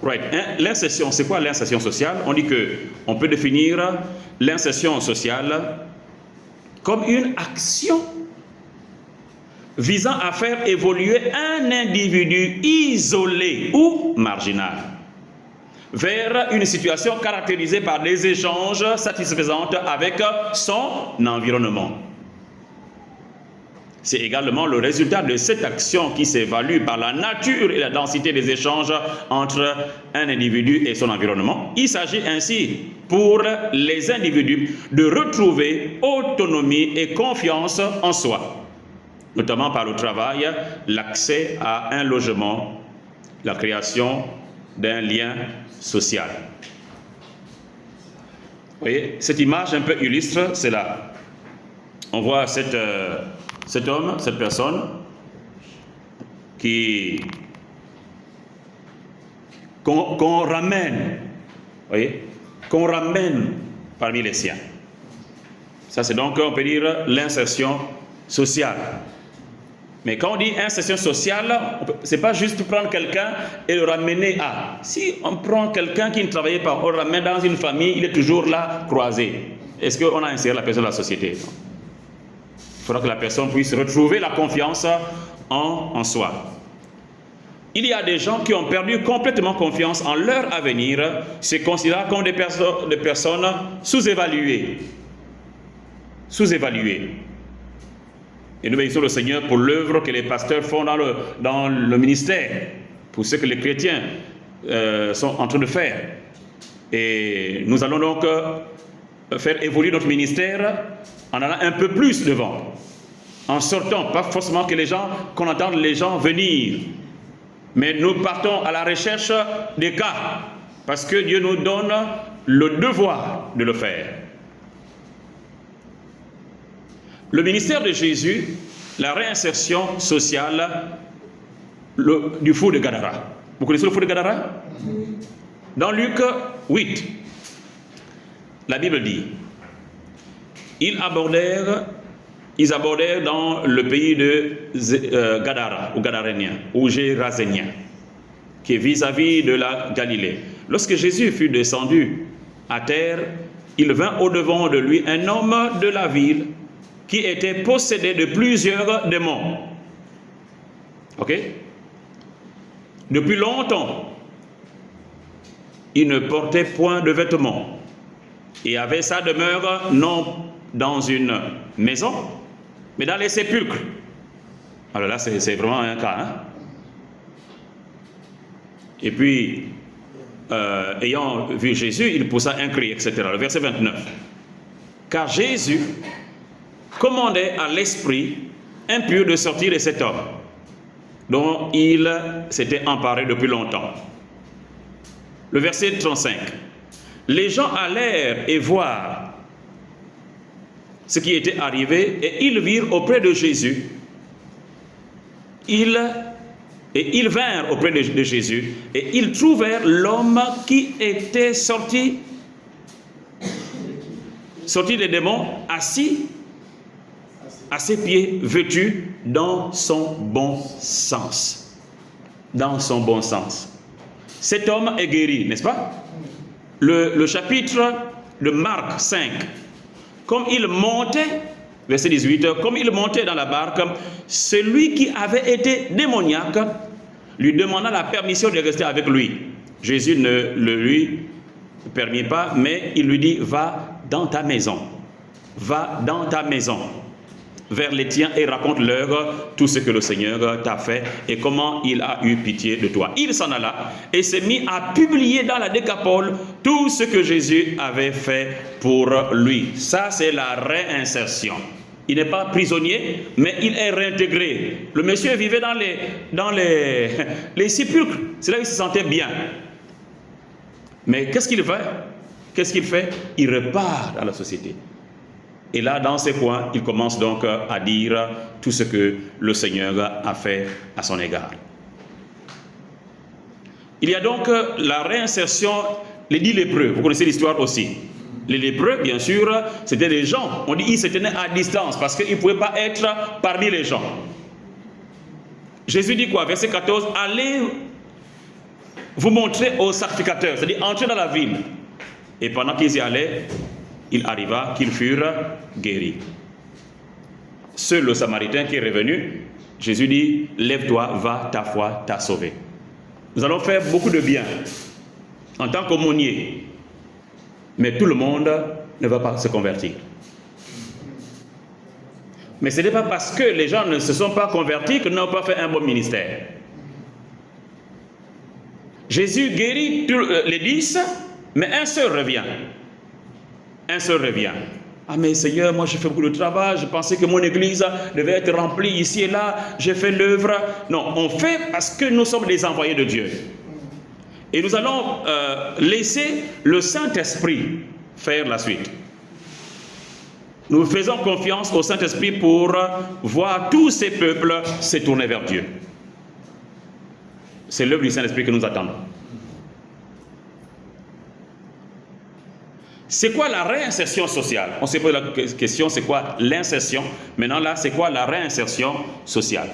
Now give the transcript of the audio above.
Right. L'insertion, c'est quoi l'insertion sociale? On dit qu'on peut définir l'insertion sociale comme une action visant à faire évoluer un individu isolé ou marginal vers une situation caractérisée par des échanges satisfaisants avec son environnement. C'est également le résultat de cette action qui s'évalue par la nature et la densité des échanges entre un individu et son environnement. Il s'agit ainsi pour les individus de retrouver autonomie et confiance en soi, notamment par le travail, l'accès à un logement, la création d'un lien social. Vous voyez, cette image un peu illustre cela. On voit cet homme, cette personne qu'on ramène, voyez, qu'on ramène parmi les siens. Ça, c'est donc, on peut dire, l'insertion sociale. Mais quand on dit insertion sociale, ce n'est pas juste prendre quelqu'un et le ramener à. Si on prend quelqu'un qui ne travaillait pas, on le ramène dans une famille, il est toujours là, croisé. Est-ce qu'on a inséré la personne dans la société? Non. Il faudra que la personne puisse retrouver la confiance en soi. Il y a des gens qui ont perdu complètement confiance en leur avenir, se considérant comme des personnes sous-évaluées. Sous-évaluées. Et nous bénissons le Seigneur pour l'œuvre que les pasteurs font dans le ministère, pour ce que les chrétiens sont en train de faire. Et nous allons donc faire évoluer notre ministère en allant un peu plus devant, en sortant, pas forcément qu'on entende les gens venir, mais nous partons à la recherche des cas, parce que Dieu nous donne le devoir de le faire. Le ministère de Jésus, la réinsertion sociale du fou de Gadara. Vous connaissez le fou de Gadara? Dans Luc 8, la Bible dit, ils abordèrent dans le pays de Gadara, ou Gadarénien, ou Gérasénien, qui est vis-à-vis de la Galilée. Lorsque Jésus fut descendu à terre, il vint au-devant de lui un homme de la ville qui était possédé de plusieurs démons. Ok? Depuis longtemps, il ne portait point de vêtements et avait sa demeure non dans une maison, mais dans les sépulcres. Alors là, c'est vraiment un cas. Hein? Et puis, ayant vu Jésus, il poussa un cri, etc. Le verset 29. Car Jésus commandait à l'esprit impur de sortir de cet homme, dont il s'était emparé depuis longtemps. Le verset 35. Les gens allèrent et voir ce qui était arrivé, et ils virent auprès de Jésus. Ils vinrent auprès de Jésus, et ils trouvèrent l'homme qui était sorti des démons, assis à ses pieds, vêtu dans son bon sens. Dans son bon sens. Cet homme est guéri, n'est-ce pas? Le chapitre de Marc 5. Comme il montait, verset 18, comme il montait dans la barque, celui qui avait été démoniaque lui demanda la permission de rester avec lui. Jésus ne le lui permit pas, mais il lui dit, va dans ta maison. Va dans ta maison. Vers les tiens et raconte-leur tout ce que le Seigneur t'a fait et comment il a eu pitié de toi. Il s'en alla et s'est mis à publier dans la Décapole tout ce que Jésus avait fait pour lui. Ça, c'est la réinsertion. Il n'est pas prisonnier, mais il est réintégré. Le monsieur vivait dans les sépulcres. C'est là qu'il se sentait bien. Mais qu'est-ce qu'il fait? Il repart dans la société. Et là, dans ces coins, il commence donc à dire tout ce que le Seigneur a fait à son égard. Il y a donc la réinsertion, les 10 lépreux. Vous connaissez l'histoire aussi. Les lépreux, bien sûr, c'était des gens. On dit qu'ils se tenaient à distance parce qu'ils ne pouvaient pas être parmi les gens. Jésus dit quoi? Verset 14, vous montrer au sacrificateur, c'est-à-dire entrer dans la ville. Et pendant qu'ils y allaient, il arriva qu'ils furent guéris. Seul le Samaritain qui est revenu, Jésus dit, lève-toi, va, ta foi t'a sauvé. Nous allons faire beaucoup de bien en tant qu'aumônier, mais tout le monde ne va pas se convertir. Mais ce n'est pas parce que les gens ne se sont pas convertis que nous n'avons pas fait un bon ministère. Jésus guérit les 10, mais un seul revient. Un seul revient. Ah mais Seigneur, moi j'ai fait beaucoup de travail, je pensais que mon église devait être remplie ici et là, j'ai fait l'œuvre. Non, on fait parce que nous sommes les envoyés de Dieu. Et nous allons laisser le Saint-Esprit faire la suite. Nous faisons confiance au Saint-Esprit pour voir tous ces peuples se tourner vers Dieu. C'est l'œuvre du Saint-Esprit que nous attendons. C'est quoi la réinsertion sociale? On s'est posé la question, c'est quoi l'insertion? Maintenant là, c'est quoi la réinsertion sociale?